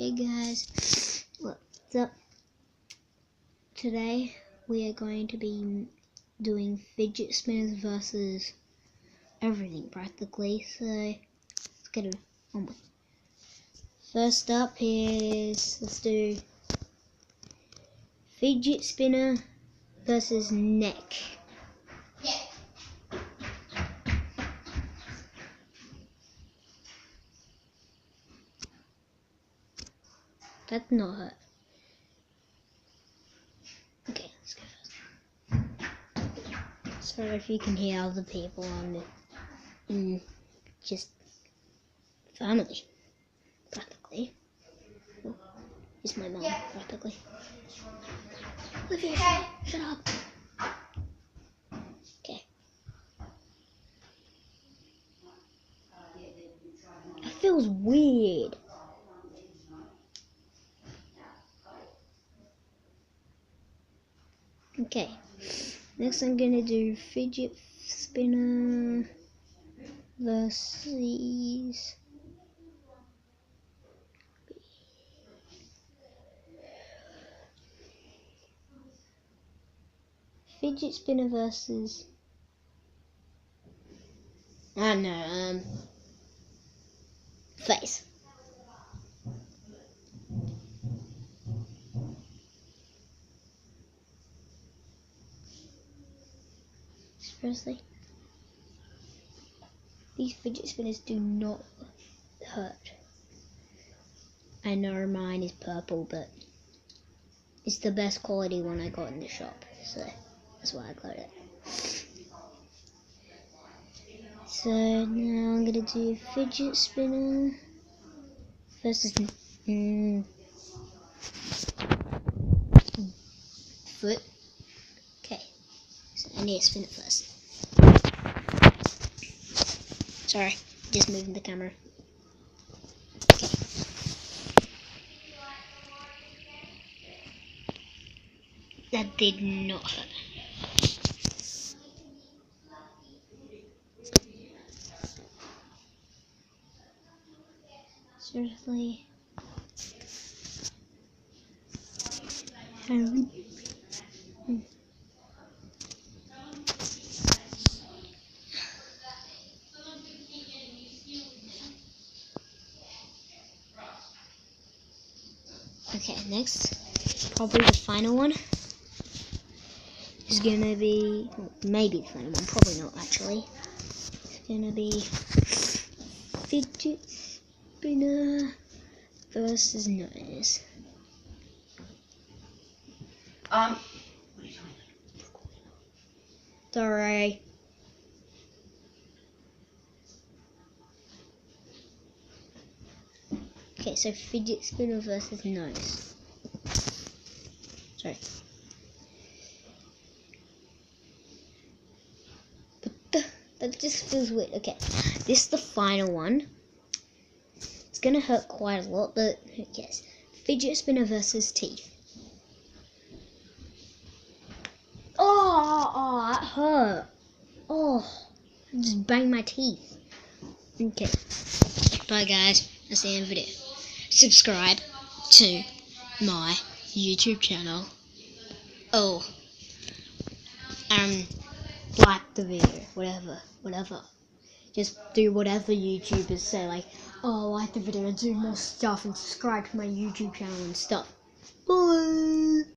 Hey guys, what's up? Today we are going to be doing fidget spinners versus everything practically, so let's get it on with. First up is, let's do fidget spinner versus neck. That's not hurt. Okay, let's go first. Sorry if you can hear other people on the just family, practically. Oh, it's my mom, practically. Olivia, shut up. Okay. That feels weird. Okay, next I'm gonna do fidget spinner versus I don't know, face. Seriously, these fidget spinners do not hurt. I know mine is purple, but it's the best quality one I got in the shop, so that's why I got it. So now I'm gonna do fidget spinner versus foot. Okay, so I need to spin it first. Sorry, just moving the camera. Okay. That did not hurt. Seriously. Okay, next, probably the final one is gonna be, well, maybe the final one, probably not actually. It's gonna be fidget spinner versus nose. Sorry. Okay, so fidget spinner versus nose. Sorry. But that just feels weird. Okay, this is the final one. It's gonna hurt quite a lot, but who cares? Fidget spinner versus teeth. Oh, that hurt. Oh, I just banged my teeth. Okay. Bye guys. That's the end of the video. Subscribe to my YouTube channel. Oh. Like the video. Whatever. Just do whatever YouTubers say, like, oh, like the video and do more stuff and subscribe to my YouTube channel and stuff. Bye.